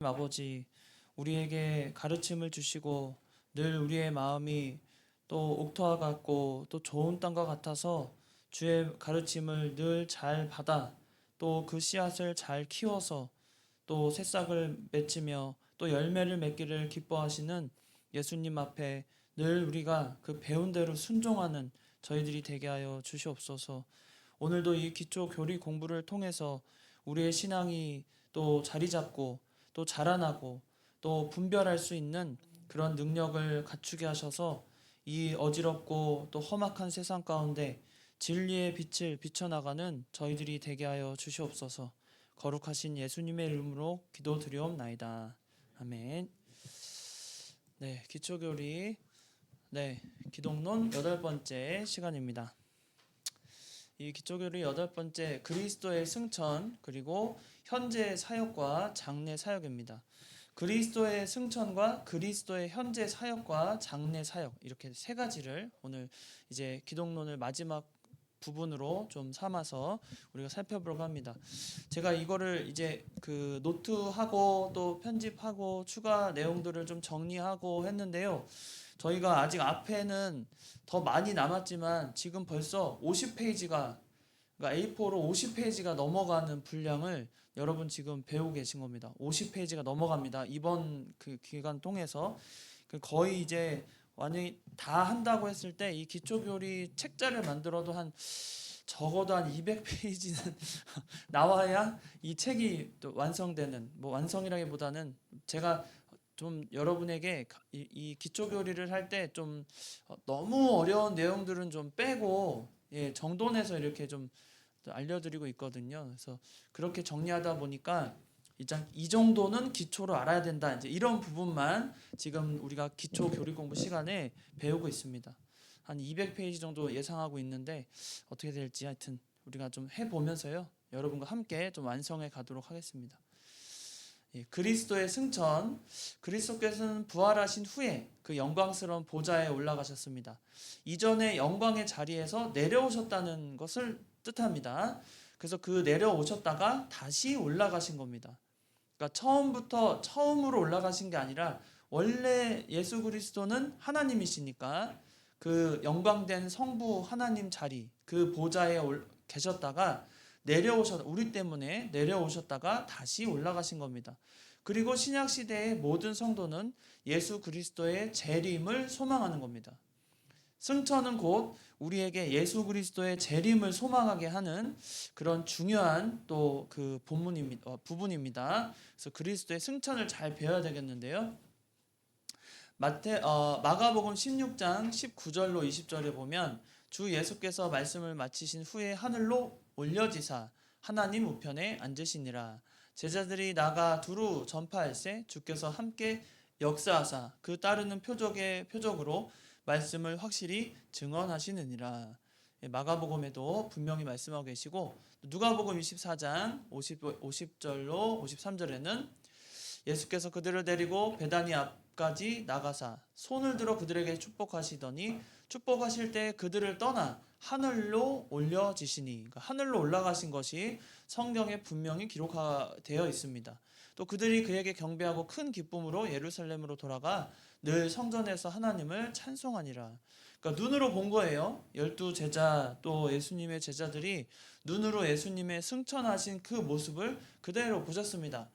아버지, 우리에게 가르침을 주시고 늘 우리의 마음이 또 옥토와 같고 또 좋은 땅과 같아서 주의 가르침을 늘 잘 받아 또 그 씨앗을 잘 키워서 또 새싹을 맺으며 또 열매를 맺기를 기뻐하시는 예수님 앞에 늘 우리가 그 배운 대로 순종하는 저희들이 되게 하여 주시옵소서. 오늘도 이 기초 교리 공부를 통해서 우리의 신앙이 또 자리 잡고 또 자라나고 또 분별할 수 있는 그런 능력을 갖추게 하셔서 이 어지럽고 또 험악한 세상 가운데 진리의 빛을 비춰나가는 저희들이 되게 하여 주시옵소서. 거룩하신 예수님의 이름으로 기도드리옵나이다. 아멘. 네, 기초교리 기독론 8번째 시간입니다. 이 기초교리 8번째 그리스도의 승천 그리고 현재 사역과 장래 사역입니다. 그리스도의 승천과 그리스도의 현재 사역과 장래 사역, 이렇게 세 가지를 오늘 이제 기독론을 마지막 부분으로 좀 삼아서 우리가 살펴보려고 합니다. 제가 이거를 이제 그 노트하고 또 편집하고 추가 내용들을 좀 정리하고 했는데요. 저희가 아직 앞에는 더 많이 남았지만 지금 벌써 50페이지가, 그러니까 A4로 50페이지가 넘어가는 분량을 여러분 지금 배우고 계신 겁니다. 50페이지가 넘어갑니다. 이번 그 기간 통해서 거의 이제 완전히 다 한다고 했을 때 이 기초교리 책자를 만들어도 적어도 한 200페이지는 나와야 이 책이 또 완성되는, 뭐 완성이라기보다는 제가 좀 여러분에게 이 기초교리를 할 때 좀 너무 어려운 내용들은 좀 빼고 정돈해서 이렇게 좀 알려드리고 있거든요. 그래서 그렇게 정리하다 보니까 이 정도는 기초로 알아야 된다. 이제 이런 부분만 지금 우리가 기초 교리 공부 시간에 배우고 있습니다. 한 200페이지 정도 예상하고 있는데 어떻게 될지 하여튼 우리가 좀 해보면서요. 여러분과 함께 좀 완성해 가도록 하겠습니다. 그리스도의 승천, 그리스도께서는 부활하신 후에 그 영광스러운 보좌에 올라가셨습니다. 이전에 영광의 자리에서 내려오셨다는 것을 뜻합니다. 그래서 그 내려오셨다가 다시 올라가신 겁니다. 그러니까 처음으로 올라가신 게 아니라 원래 예수 그리스도는 하나님이시니까 그 영광된 성부 하나님 자리, 그 보좌에 계셨다가 우리 때문에 내려오셨다가 다시 올라가신 겁니다. 그리고 신약 시대의 모든 성도는 예수 그리스도의 재림을 소망하는 겁니다. 승천은 곧 우리에게 예수 그리스도의 재림을 소망하게 하는 그런 중요한 또 그 부분입니다. 그래서 그리스도의 승천을 잘 배워야 되겠는데요. 마가복음 16장 19절로 20절에 보면 주 예수께서 말씀을 마치신 후에 하늘로 올려지사 하나님 우편에 앉으시니라. 제자들이 나가 두루 전파할세 주께서 함께 역사하사 그 따르는 표적으로 말씀을 확실히 증언하시느니라. 마가복음에도 분명히 말씀하고 계시고 누가복음 24장 50절로 53절에는 예수께서 그들을 데리고 베다니 앞까지 나가사 손을 들어 그들에게 축복하시더니 축복하실 때 그들을 떠나 하늘로 올려지시니, 그러니까 하늘로 올라가신 것이 성경에 분명히 기록되어 있습니다. 또 그들이 그에게 경배하고 큰 기쁨으로 예루살렘으로 돌아가 늘 성전에서 하나님을 찬송하니라. 그러니까 눈으로 본 거예요. 12제자 또 예수님의 제자들이 눈으로 예수님의 승천하신 그 모습을 그대로 보셨습니다.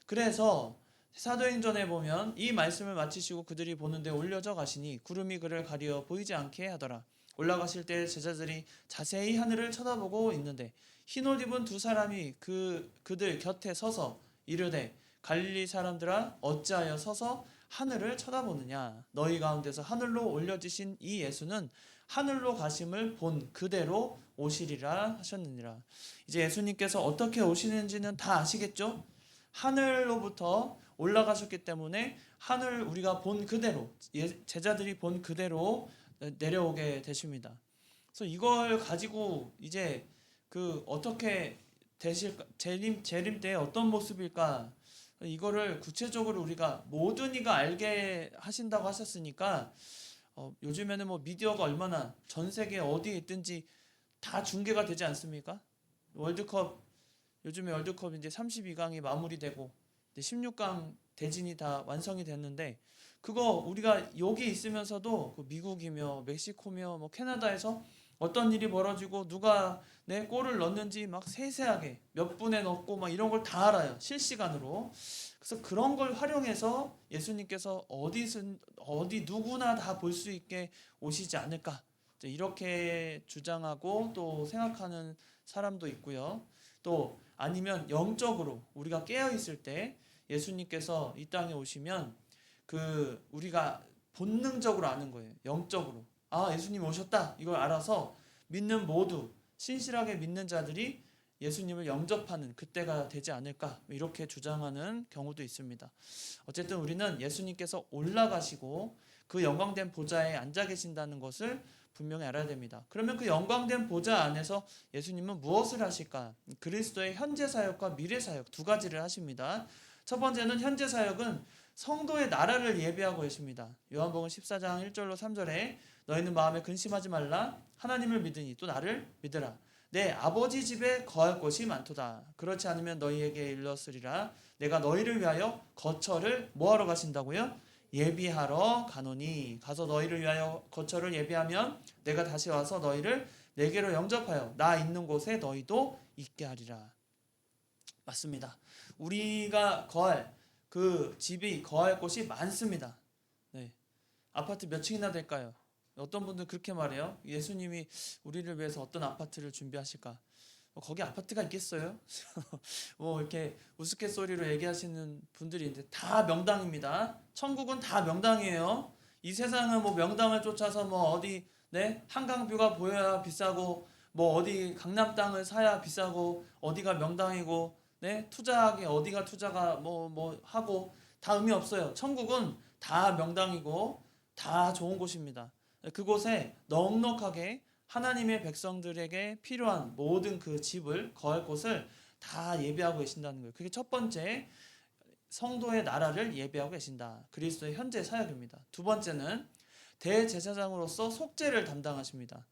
그래서 사도행전에 보면 이 말씀을 마치시고 그들이 보는데 올려져 가시니 구름이 그를 가리어 보이지 않게 하더라. 올라가실 때 제자들이 자세히 하늘을 쳐다보고 있는데 흰옷 입은 두 사람이 그들 곁에 서서 이르되 갈릴리 사람들아 어찌하여 서서 하늘을 쳐다보느냐. 너희 가운데서 하늘로 올려지신 이 예수는 하늘로 가심을 본 그대로 오시리라 하셨느니라. 이제 예수님께서 어떻게 오시는지는 다 아시겠죠? 하늘로부터 올라가셨기 때문에 우리가 본 그대로, 제자들이 본 그대로 내려오게 되십니다. 그래서 이걸 가지고 이제 어떻게 되실까, 재림 때 어떤 모습일까, 이거를 구체적으로 우리가 모든 이가 알게 하신다고 하셨으니까 요즘에는 뭐 미디어가 얼마나 전 세계 어디에 있든지 다 중계가 되지 않습니까? 요즘에 월드컵 이제 32강이 마무리되고 16강 대진이 다 완성이 됐는데 그거 우리가 여기 있으면서도 그 미국이며 멕시코며 뭐 캐나다에서 어떤 일이 벌어지고 누가 내 골을 넣는지 막 세세하게 몇 분에 넣고 막 이런 걸 다 알아요. 실시간으로. 그래서 그런 걸 활용해서 예수님께서 어디 누구나 다 볼 수 있게 오시지 않을까. 이렇게 주장하고 또 생각하는 사람도 있고요. 또 아니면 영적으로 우리가 깨어 있을 때 예수님께서 이 땅에 오시면 그 우리가 본능적으로 아는 거예요. 영적으로. 아, 예수님 오셨다. 이걸 알아서 믿는 모두 신실하게 믿는 자들이 예수님을 영접하는 그때가 되지 않을까 이렇게 주장하는 경우도 있습니다. 어쨌든 우리는 예수님께서 올라가시고 그 영광된 보좌에 앉아 계신다는 것을 분명히 알아야 됩니다. 그러면 그 영광된 보좌 안에서 예수님은 무엇을 하실까? 그리스도의 현재 사역과 미래 사역 두 가지를 하십니다. 첫 번째는 현재 사역은 성도의 나라를 예비하고 계십니다. 요한복음 14장 1절로 3절에 너희는 마음에 근심하지 말라 하나님을 믿으니 또 나를 믿으라. 내 아버지 집에 거할 곳이 많도다. 그렇지 않으면 너희에게 일렀으리라. 내가 너희를 위하여 거처를 뭐하러 가신다고요? 예비하러 가노니. 가서 너희를 위하여 거처를 예비하면 내가 다시 와서 너희를 내게로 영접하여 나 있는 곳에 너희도 있게 하리라. 맞습니다. 우리가 거할 그 집이 거할 곳이 많습니다. 네. 아파트 몇 층이나 될까요? 어떤 분들 그렇게 말해요. 예수님이 우리를 위해서 어떤 아파트를 준비하실까? 거기 아파트가 있겠어요? 뭐 이렇게 우스갯소리로 얘기하시는 분들이 있는데 다 명당입니다. 천국은 다 명당이에요. 이 세상은 뭐 명당을 쫓아서 뭐 어디 한강뷰가 보여야 비싸고 뭐 어디 강남 땅을 사야 비싸고 어디가 명당이고 투자하기 어디가 투자가 뭐 하고 다 의미 없어요. 천국은 다 명당이고 다 좋은 곳입니다. 그곳에 넉넉하게 하나님의 백성들에게 필요한 모든 그 집을 거할 곳을 다 예비하고 계신다는 거예요. 그게 첫 번째 성도의 나라를 예비하고 계신다. 그리스도의 현재 사역입니다. 두 번째는 대제사장으로서 속죄를 담당하십니다.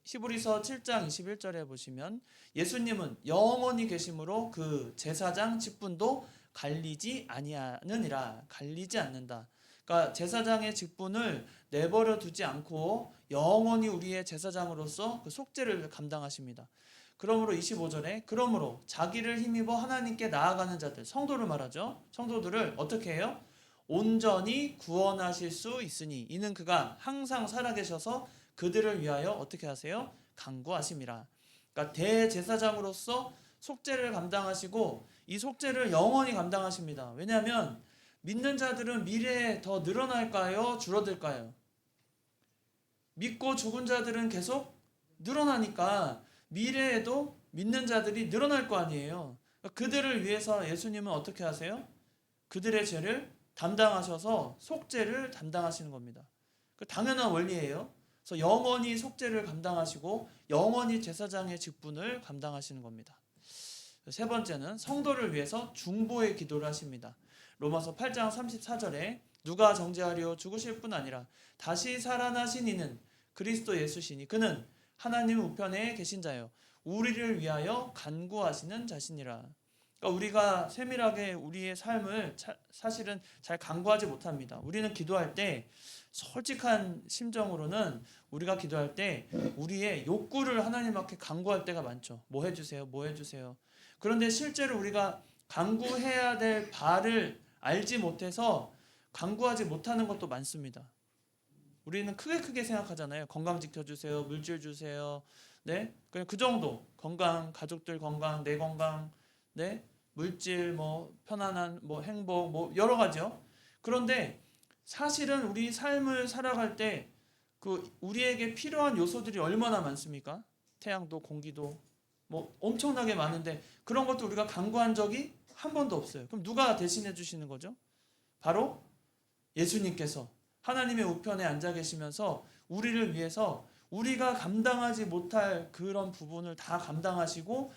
히브리서 7장 21절에 보시면 예수님은 영원히 계심으로 그 제사장 직분도 갈리지 아니하느니라. 갈리지 않는다. 그러니까 제사장의 직분을 내버려 두지 않고 영원히 우리의 제사장으로서 그 속죄를 감당하십니다. 그러므로 25절에 그러므로 자기를 힘입어 하나님께 나아가는 자들, 성도를 말하죠. 성도들을 어떻게 해요? 온전히 구원하실 수 있으니 이는 그가 항상 살아계셔서 그들을 위하여 어떻게 하세요? 간구하심이라. 그러니까 대제사장으로서 속죄를 감당하시고 이 속죄를 영원히 감당하십니다. 왜냐하면 믿는 자들은 미래에 더 늘어날까요? 줄어들까요? 믿고 죽은 자들은 계속 늘어나니까 미래에도 믿는 자들이 늘어날 거 아니에요. 그들을 위해서 예수님은 어떻게 하세요? 그들의 죄를 담당하셔서 속죄를 담당하시는 겁니다. 그 당연한 원리예요. 그래서 영원히 속죄를 감당하시고 영원히 제사장의 직분을 감당하시는 겁니다. 세 번째는 성도를 위해서 중보의 기도를 하십니다. 로마서 8장 34절에 누가 정죄하리요 죽으실 뿐 아니라 다시 살아나신 이는 그리스도 예수시니 그는 하나님 우편에 계신 자요 우리를 위하여 간구하시는 자시니라. 그러니까 우리가 세밀하게 우리의 삶을 사실은 잘 간구하지 못합니다. 우리는 기도할 때 솔직한 심정으로는 우리가 기도할 때 우리의 욕구를 하나님 앞에 간구할 때가 많죠. 뭐 해주세요, 뭐 해주세요. 그런데 실제로 우리가 간구해야 될 바를 알지 못해서 간구하지 못하는 것도 많습니다. 우리는 크게 생각하잖아요. 건강 지켜주세요, 물질 주세요. 그냥 그 정도. 건강, 가족들 건강, 내 건강, 물질, 뭐 편안한, 뭐 행복, 뭐 여러 가지요. 그런데 사실은 우리 삶을 살아갈 때 그 우리에게 필요한 요소들이 얼마나 많습니까? 태양도, 공기도, 뭐 엄청나게 많은데 그런 것도 우리가 간구한 적이 한 번도 없어요. 그럼 누가 대신해 주시는 거죠? 바로 예수님께서 하나님의 우편에 앉아 계시면서 우리를 위해서 우리가 감당하지 못할 그런 부분을 다 감당하시고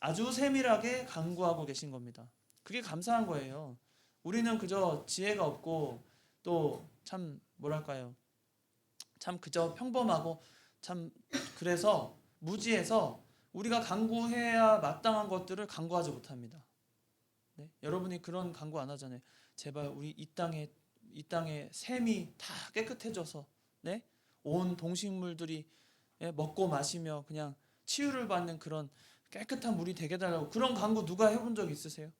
아주 세밀하게 간구하고 계신 겁니다. 그게 감사한 거예요. 우리는 그저 지혜가 없고 또 참 뭐랄까요? 참 그저 평범하고 참 그래서 무지해서 우리가 간구해야 마땅한 것들을 간구하지 못합니다. 네? 여러분이 그런 간구 안 하잖아요. 제발 우리 이 땅에 샘이 다 깨끗해져서, 네? 온 동식물들이, 예, 먹고 마시며 그냥 치유를 받는 그런 깨끗한 물이 되게 달라고, 그런 간구 누가 해본 적 있으세요?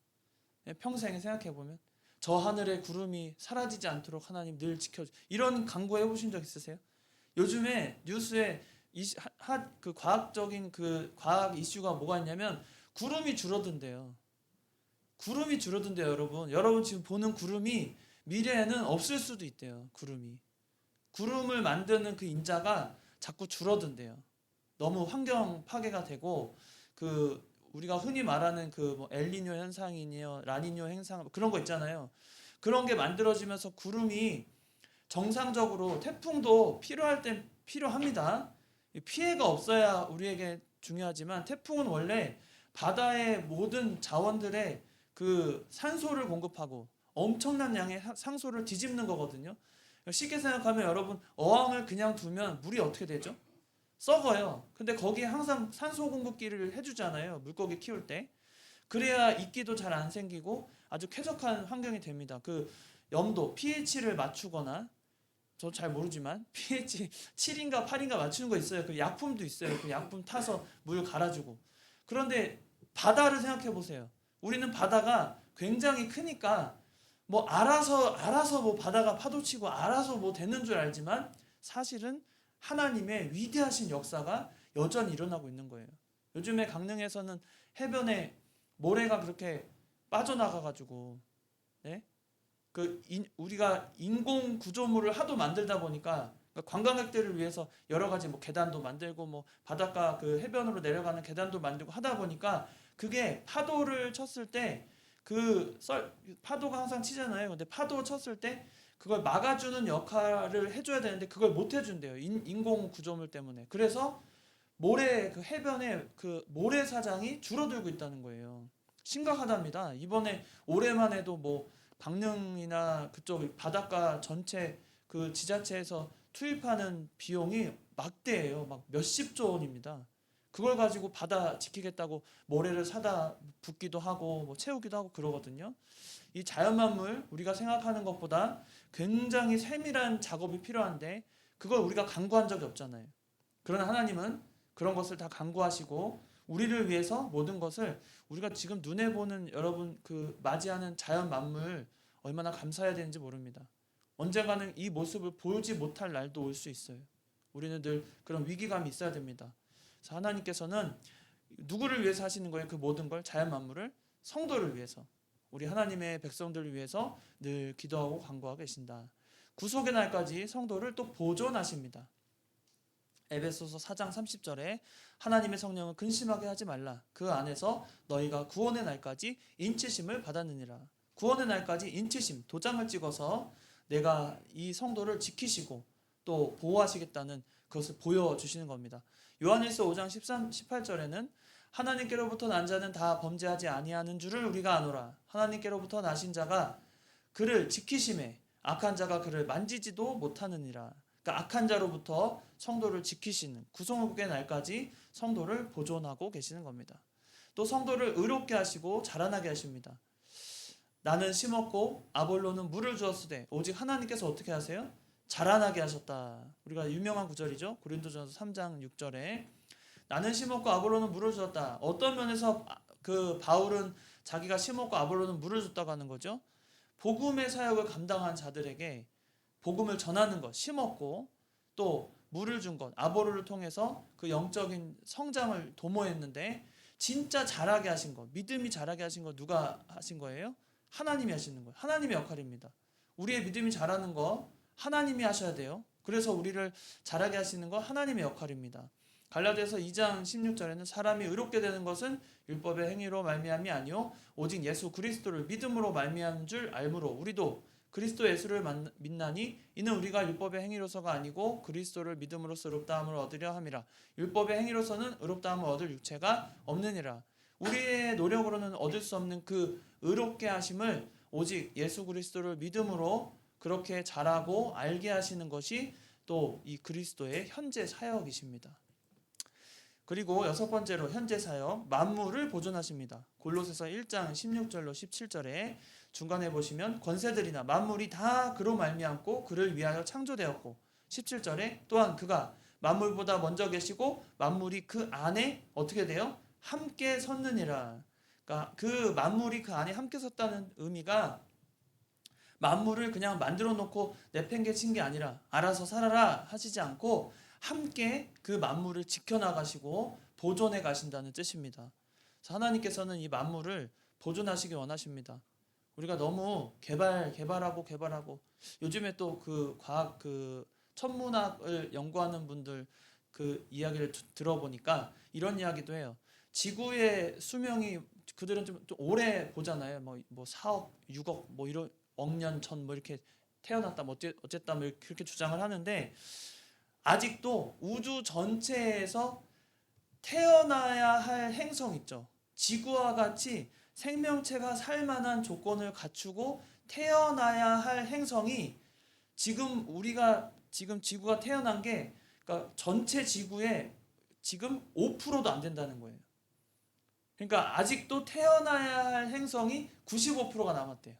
예, 평생에 생각해 보면 저 하늘의 구름이 사라지지 않도록 하나님 늘 지켜주, 이런 간구 해보신 적 있으세요? 요즘에 뉴스에 그 과학적인 그 과학 이슈가 뭐가 있냐면 구름이 줄어든대요. 구름이 줄어든대요, 여러분. 여러분 지금 보는 구름이 미래에는 없을 수도 있대요. 구름을 만드는 그 인자가 자꾸 줄어든대요. 너무 환경 파괴가 되고, 그 우리가 흔히 말하는 그 뭐 엘니뇨 현상이니요, 라니뇨 현상, 그런 거 있잖아요. 그런 게 만들어지면서 구름이 정상적으로, 태풍도 필요할 땐 필요합니다. 피해가 없어야 우리에게 중요하지만, 태풍은 원래 바다의 모든 자원들의 그 산소를 공급하고 엄청난 양의 상소를 뒤집는 거거든요. 쉽게 생각하면 여러분, 어항을 그냥 두면 물이 어떻게 되죠? 썩어요. 근데 거기에 항상 산소 공급기를 해주잖아요. 물고기 키울 때. 그래야 이끼도 잘 안 생기고 아주 쾌적한 환경이 됩니다. 그 염도, pH를 맞추거나, 저 잘 모르지만 pH 7인가 8인가 맞추는 거 있어요. 그 약품도 있어요. 그 약품 타서 물 갈아주고. 그런데 바다를 생각해 보세요. 우리는 바다가 굉장히 크니까 뭐 알아서 뭐 바다가 파도치고 알아서 뭐 되는 줄 알지만, 사실은 하나님의 위대하신 역사가 여전히 일어나고 있는 거예요. 요즘에 강릉에서는 해변에 모래가 그렇게 빠져나가가지고, 네? 우리가 인공 구조물을 하도 만들다 보니까, 그러니까 관광객들을 위해서 여러 가지 뭐 계단도 만들고 뭐 바닷가 그 해변으로 내려가는 계단도 만들고 하다 보니까, 그게 파도를 쳤을 때 파도가 항상 치잖아요. 근데 파도 쳤을 때 그걸 막아주는 역할을 해줘야 되는데 그걸 못 해준대요. 인공 구조물 때문에. 그래서 그 해변에 그 모래사장이 줄어들고 있다는 거예요. 심각하답니다. 이번에 올해만 해도 뭐 강릉이나 그쪽 바닷가 전체 그 지자체에서 투입하는 비용이 막대예요. 막 몇십조 원입니다. 그걸 가지고 바다 지키겠다고 모래를 사다 붓기도 하고 뭐 채우기도 하고 그러거든요. 이 자연만물, 우리가 생각하는 것보다 굉장히 세밀한 작업이 필요한데 그걸 우리가 간구한 적이 없잖아요. 그러나 하나님은 그런 것을 다 간구하시고 우리를 위해서 모든 것을, 우리가 지금 눈에 보는, 여러분 그 맞이하는 자연 만물 얼마나 감사해야 되는지 모릅니다. 언젠가는 이 모습을 보지 못할 날도 올 수 있어요. 우리는 늘 그런 위기감이 있어야 됩니다. 그래서 하나님께서는 누구를 위해서 하시는 거예요? 그 모든 걸, 자연 만물을 성도를 위해서, 우리 하나님의 백성들을 위해서 늘 기도하고 간구하고 계신다. 구속의 날까지 성도를 또 보존하십니다. 에베소서 4장 30절에 하나님의 성령을 근심하게 하지 말라. 그 안에서 너희가 구원의 날까지 인치심을 받았느니라. 구원의 날까지 인치심, 도장을 찍어서 내가 이 성도를 지키시고 또 보호하시겠다는 그것을 보여주시는 겁니다. 요한일서 5장 18절에는 하나님께로부터 난 자는 다 범죄하지 아니하는 줄을 우리가 아노라. 하나님께로부터 나신 자가 그를 지키심에 악한 자가 그를 만지지도 못하느니라. 그러니까 악한 자로부터 성도를 지키시는 구속의 날까지 성도를 보존하고 계시는 겁니다. 또 성도를 의롭게 하시고 자라나게 하십니다. 나는 심었고 아볼로는 물을 주었으되 오직 하나님께서 어떻게 하세요? 자라나게 하셨다. 우리가 유명한 구절이죠. 고린도전서 3장 6절에 나는 심었고 아볼로는 물을 주었다. 어떤 면에서 그 바울은 자기가 심었고 아볼로는 물을 줬다고 하는 거죠? 복음의 사역을 감당한 자들에게 복음을 전하는 것, 심었고 또 물을 준 것, 아볼로를 통해서 그 영적인 성장을 도모했는데, 진짜 자라게 하신 것, 믿음이 자라게 하신 것 누가 하신 거예요? 하나님이 하시는 거예요. 하나님의 역할입니다. 우리의 믿음이 자라는 거 하나님이 하셔야 돼요. 그래서 우리를 자라게 하시는 거 하나님의 역할입니다. 갈라디아서 2장 16절에는 사람이 의롭게 되는 것은 율법의 행위로 말미암이 아니요 오직 예수 그리스도를 믿음으로 말미암은 줄 알므로 우리도 그리스도 예수를 믿나니 이는 우리가 율법의 행위로서가 아니고 그리스도를 믿음으로써 의롭다함을 얻으려 함이라. 율법의 행위로서는 의롭다함을 얻을 육체가 없느니라. 우리의 노력으로는 얻을 수 없는 그 의롭게 하심을 오직 예수 그리스도를 믿음으로 그렇게 자라고 알게 하시는 것이 또 이 그리스도의 현재 사역이십니다. 그리고 여섯 번째로 현재 사역, 만물을 보존하십니다. 골로새서 1장 16절로 17절에 중간에 보시면 권세들이나 만물이 다 그로 말미암고 그를 위하여 창조되었고, 17절에 또한 그가 만물보다 먼저 계시고 만물이 그 안에 어떻게 돼요? 함께 섰느니라. 그러니까 그 만물이 그 안에 함께 섰다는 의미가 만물을 그냥 만들어 놓고 내팽개친 게 아니라 알아서 살아라 하시지 않고 함께 그 만물을 지켜나가시고 보존해 가신다는 뜻입니다. 그래서 하나님께서는 이 만물을 보존하시기 원하십니다. 우리가 너무 개발하고 요즘에 또 그 과학 그 천문학을 연구하는 분들 그 이야기를 들어보니까 이런 이야기도 해요. 지구의 수명이 그들은 좀 오래 보잖아요. 뭐 4억, 6억 뭐 이런 억년 전 뭐 이렇게 태어났다 뭐 어쨌다 뭐 그렇게 주장을 하는데 아직도 우주 전체에서 태어나야 할 행성 있죠. 지구와 같이 생명체가 살 만한 조건을 갖추고 태어나야 할 행성이 지금 지구가 태어난 게 그러니까 전체 지구의 지금 5%도 안 된다는 거예요. 그러니까 아직도 태어나야 할 행성이 95%가 남았대요.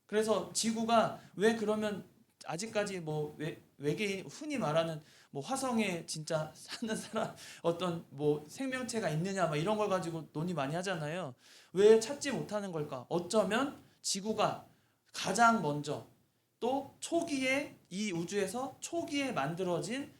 그래서 지구가 왜 그러면 아직까지 뭐 외계인 흔히 말하는 뭐 화성에 진짜 사는 사람 어떤 뭐 생명체가 있느냐 막 이런 걸 가지고 논의 많이 하잖아요. 왜 찾지 못하는 걸까? 어쩌면 지구가 가장 먼저 또 초기에 이 우주에서 초기에 만들어진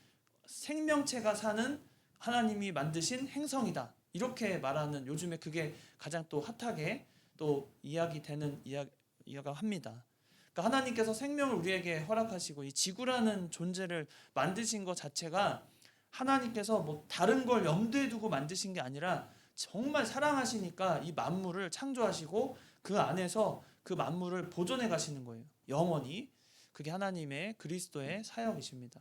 생명체가 사는 하나님이 만드신 행성이다. 이렇게 말하는 요즘에 그게 가장 또 핫하게 또 이야기되는 이야기가 합니다. 그러니까 하나님께서 생명을 우리에게 허락하시고 이 지구라는 존재를 만드신 것 자체가 하나님께서 뭐 다른 걸 염두에 두고 만드신 게 아니라 정말 사랑하시니까 이 만물을 창조하시고 그 안에서 그 만물을 보존해 가시는 거예요. 영원히. 그게 하나님의 그리스도의 사역이십니다.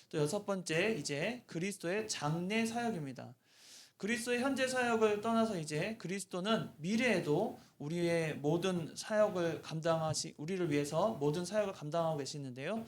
또 여섯 번째 이제 그리스도의 장래 사역입니다. 그리스도의 현재 사역을 떠나서 이제 그리스도는 미래에도 우리의 모든 사역을 우리를 위해서 모든 사역을 감당하고 계시는데요.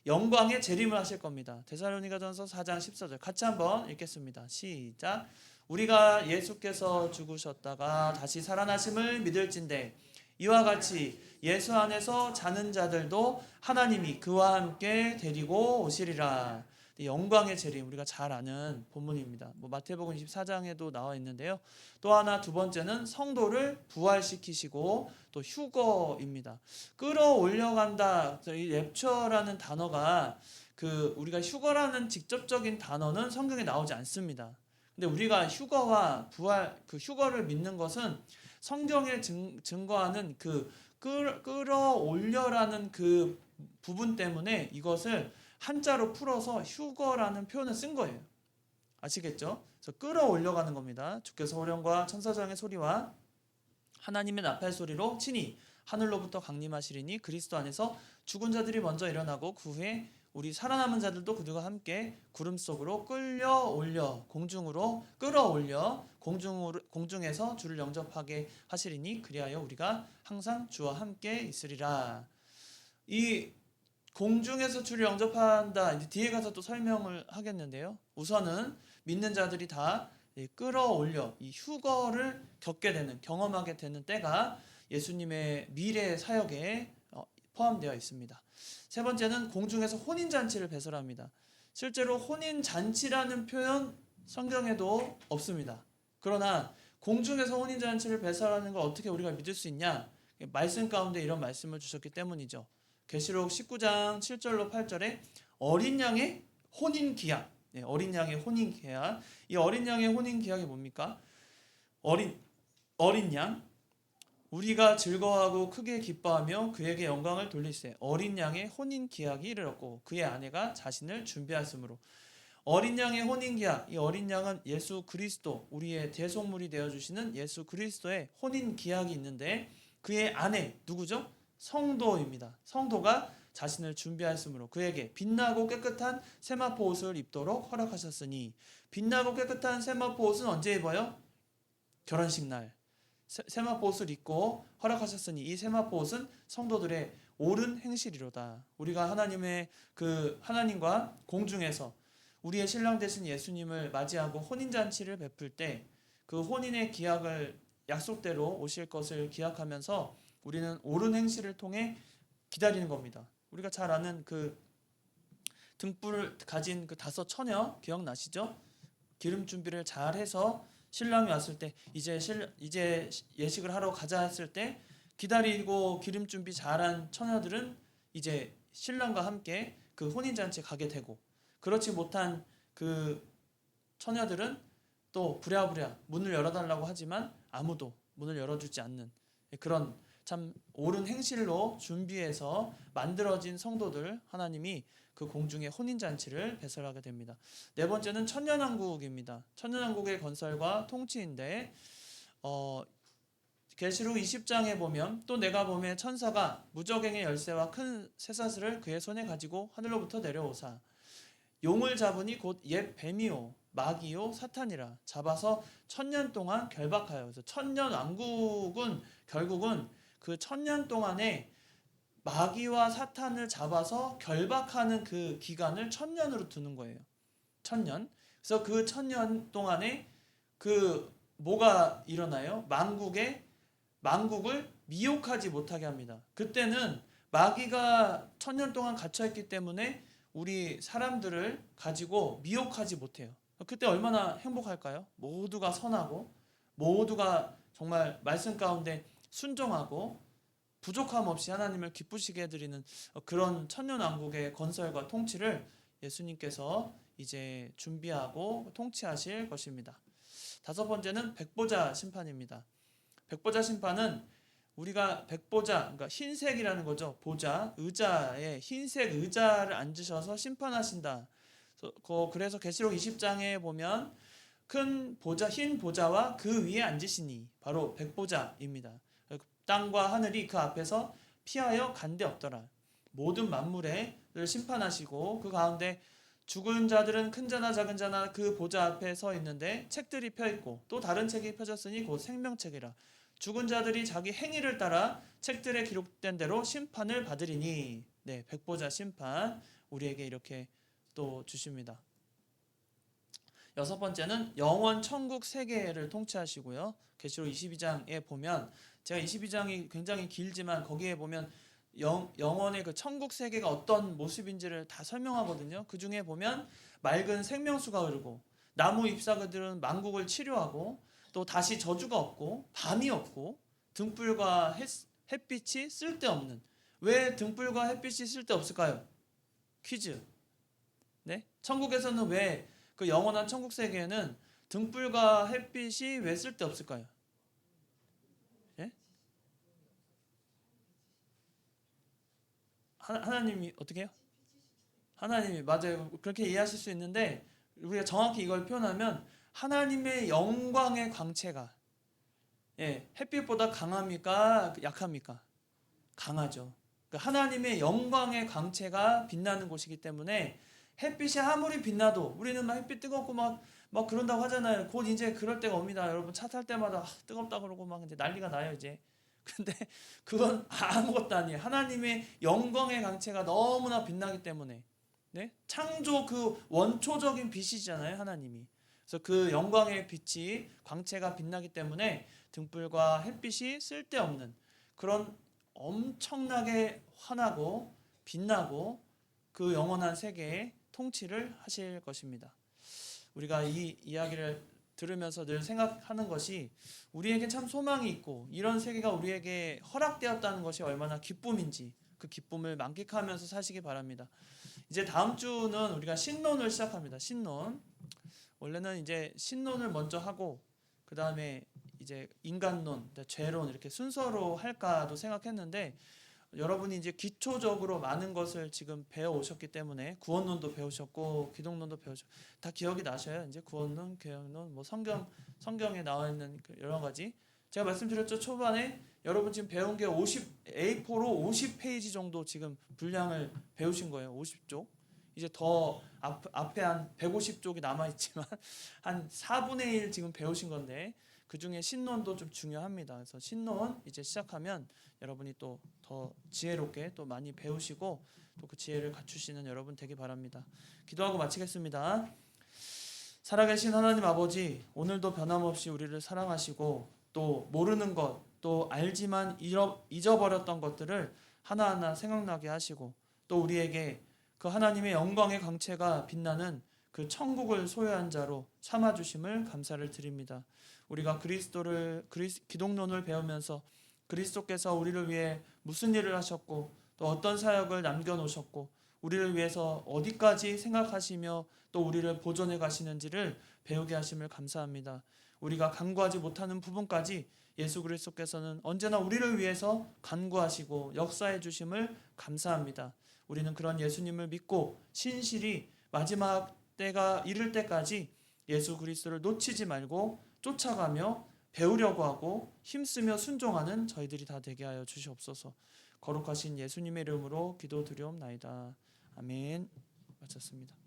영광의 재림을 하실 겁니다. 데살로니가전서 4장 14절 같이 한번 읽겠습니다. 시작. 우리가 예수께서 죽으셨다가 다시 살아나심을 믿을진대 이와 같이 예수 안에서 자는 자들도 하나님이 그와 함께 데리고 오시리라. 영광의 재림 우리가 잘 아는 본문입니다. 뭐 마태복음 24장에도 나와 있는데요. 또 하나 두 번째는 성도를 부활시키시고 또 휴거입니다. 끌어올려간다. 이 랩처라는 단어가 우리가 휴거라는 직접적인 단어는 성경에 나오지 않습니다. 근데 우리가 휴거와 부활 그 휴거를 믿는 것은 성경에 증거하는 끌어올려라는 그 부분 때문에 이것을 한자로 풀어서 휴거라는 표현을 쓴 거예요. 아시겠죠? 그래서 끌어올려가는 겁니다. 주께서 호령과 천사장의 소리와 하나님의 나팔 소리로 친히 하늘로부터 강림하시리니 그리스도 안에서 죽은 자들이 먼저 일어나고 그 후에 우리 살아남은 자들도 그들과 함께 구름 속으로 끌려올려 공중으로 끌어올려 공중에서 주를 영접하게 하시리니 그리하여 우리가 항상 주와 함께 있으리라. 이 공중에서 주를 영접한다. 이제 뒤에 가서 또 설명을 하겠는데요. 우선은 믿는 자들이 다 끌어올려 이 휴거를 경험하게 되는 때가 예수님의 미래 사역에 포함되어 있습니다. 세 번째는 공중에서 혼인잔치를 배설합니다. 실제로 혼인잔치라는 표현 성경에도 없습니다. 그러나 공중에서 혼인잔치를 배설하는 걸 어떻게 우리가 믿을 수 있냐? 말씀 가운데 이런 말씀을 주셨기 때문이죠. 계시록 19장 7절로 8절에 어린 양의 혼인 기약. 어린 양의 혼인 기약. 이 어린 양의 혼인 기약이 뭡니까? 어린 양 우리가 즐거워하고 크게 기뻐하며 그에게 영광을 돌리세. 어린 양의 혼인 기약이 이르렀고 그의 아내가 자신을 준비하였으므로. 어린 양의 혼인 기약. 이 어린 양은 예수 그리스도 우리의 대속물이 되어 주시는 예수 그리스도의 혼인 기약이 있는데 그의 아내 누구죠? 성도입니다. 성도가 자신을 준비하였으므로 그에게 빛나고 깨끗한 세마포 옷을 입도록 허락하셨으니 빛나고 깨끗한 세마포 옷은 언제 입어요? 결혼식 날 세마포 옷을 입고 허락하셨으니 이 세마포 옷은 성도들의 옳은 행실이로다. 우리가 하나님과 공중에서 우리의 신랑 되신 예수님을 맞이하고 혼인잔치를 베풀 때 그 혼인의 기약을 약속대로 오실 것을 기약하면서 우리는 옳은 행실을 통해 기다리는 겁니다. 우리가 잘 아는 그 등불을 가진 그 5처녀 기억나시죠? 기름 준비를 잘 해서 신랑이 왔을 때 이제 예식을 하러 가자 했을 때 기다리고 기름 준비 잘한 처녀들은 이제 신랑과 함께 그 혼인잔치에 가게 되고, 그렇지 못한 그 처녀들은 또 부랴부랴 문을 열어달라고 하지만 아무도 문을 열어주지 않는 그런 참 옳은 행실로 준비해서 만들어진 성도들, 하나님이 그 공중에 혼인잔치를 배설하게 됩니다. 네 번째는 천년왕국입니다. 천년왕국의 건설과 통치인데 계시록 20장에 보면 또 내가 보매 천사가 무저갱의 열쇠와 큰 쇠사슬을 그의 손에 가지고 하늘로부터 내려오사 용을 잡으니 곧 옛 뱀이요 마귀요 사탄이라 잡아서 1000년 동안 결박하여. 그래서 천년왕국은 결국은 그 1000년 동안에 마귀와 사탄을 잡아서 결박하는 그 기간을 1000년으로 두는 거예요. 1000년. 그래서 그 1000년 동안에 그 뭐가 일어나요? 망국을 미혹하지 못하게 합니다. 그때는 마귀가 1000년 동안 갇혀있기 때문에 우리 사람들을 가지고 미혹하지 못해요. 그때 얼마나 행복할까요? 모두가 선하고 모두가 정말 말씀 가운데 순종하고 부족함 없이 하나님을 기쁘시게 해드리는 그런 천년왕국의 건설과 통치를 예수님께서 이제 준비하고 통치하실 것입니다. 5번째는 백보자 심판입니다. 백보자 심판은 우리가 백보자, 그러니까 흰색이라는 거죠. 보자, 의자에 흰색 의자를 앉으셔서 심판하신다. 그래서 계시록 20장에 보면 큰 보자, 흰 보자와 그 위에 앉으시니 바로 백보자입니다. 땅과 하늘이 그 앞에서 피하여 간데 없더라. 모든 만물을 심판하시고 그 가운데 죽은 자들은 큰 자나 작은 자나 그 보좌 앞에 서 있는데 책들이 펴 있고 또 다른 책이 펴졌으니 곧 생명책이라. 죽은 자들이 자기 행위를 따라 책들에 기록된 대로 심판을 받으리니. 네, 백보자 심판 우리에게 이렇게 또 주십니다. 6번째는 영원 천국 세계를 통치하시고요. 계시록 22장에 보면, 제가 22장이 굉장히 길지만 거기에 보면 영원의 그 천국 세계가 어떤 모습인지를 다 설명하거든요. 그 중에 보면 맑은 생명수가 흐르고 나무 잎사귀들은 만국을 치료하고 또 다시 저주가 없고 밤이 없고 등불과 햇빛이 쓸데없는. 왜 등불과 햇빛이 쓸데없을까요? 퀴즈. 네? 천국에서는 왜 그 영원한 천국 세계에는 등불과 햇빛이 왜 쓸데없을까요? 예? 하나님이 어떻게 해요? 하나님이 맞아요. 그렇게 이해하실 수 있는데 우리가 정확히 이걸 표현하면 하나님의 영광의 광채가 햇빛보다 강합니까? 약합니까? 강하죠. 하나님의 영광의 광채가 빛나는 곳이기 때문에 햇빛이 아무리 빛나도 우리는 막 햇빛 뜨겁고 막 그런다고 하잖아요. 곧 이제 그럴 때가 옵니다. 여러분 차 탈 때마다 뜨겁다 그러고 막 이제 난리가 나요 이제. 근데 그건 아무것도 아니에요. 하나님의 영광의 광채가 너무나 빛나기 때문에. 네? 창조 그 원초적인 빛이잖아요, 하나님이. 그래서 그 영광의 빛이 광채가 빛나기 때문에 등불과 햇빛이 쓸데없는 그런 엄청나게 환하고 빛나고 그 영원한 세계의 통치를 하실 것입니다. 우리가 이 이야기를 들으면서 늘 생각하는 것이 우리에게 참 소망이 있고 이런 세계가 우리에게 허락되었다는 것이 얼마나 기쁨인지 그 기쁨을 만끽하면서 사시기 바랍니다. 이제 다음 주는 우리가 신론을 시작합니다. 신론. 원래는 이제 신론을 먼저 하고 그 다음에 이제 인간론, 죄론 이렇게 순서로 할까도 생각했는데 여러분이 이제 기초적으로 많은 것을 지금 배워 오셨기 때문에 구원론도 배우셨고 기독론도 배우셨고 다 기억이 나셔요. 이제 구원론, 개혁론, 뭐 성경에 나와 있는 여러 가지. 제가 말씀드렸죠. 초반에 여러분 지금 배운 게 A4로 50페이지 정도 지금 분량을 배우신 거예요. 50쪽. 이제 더 앞에 한 150쪽이 남아 있지만 한 4분의 1 지금 배우신 건데 그 중에 신론도 좀 중요합니다. 그래서 신론 이제 시작하면 여러분이 또 더 지혜롭게 또 많이 배우시고 또 그 지혜를 갖추시는 여러분 되기 바랍니다. 기도하고 마치겠습니다. 살아계신 하나님 아버지, 오늘도 변함없이 우리를 사랑하시고 또 모르는 것, 또 알지만 잊어버렸던 것들을 하나하나 생각나게 하시고 또 우리에게 그 하나님의 영광의 광채가 빛나는 그 천국을 소유한 자로 삼아주심을 감사를 드립니다. 우리가 기독론을 배우면서 그리스도께서 우리를 위해 무슨 일을 하셨고 또 어떤 사역을 남겨놓으셨고 우리를 위해서 어디까지 생각하시며 또 우리를 보존해 가시는지를 배우게 하심을 감사합니다. 우리가 간구하지 못하는 부분까지 예수 그리스도께서는 언제나 우리를 위해서 간구하시고 역사해 주심을 감사합니다. 우리는 그런 예수님을 믿고 신실히 마지막 때가 이를 때까지 예수 그리스도를 놓치지 말고 쫓아가며 배우려고 하고 힘쓰며 순종하는 저희들이 다 되게 하여 주시옵소서. 거룩하신 예수님의 이름으로 기도드리옵나이다. 아멘. 마쳤습니다.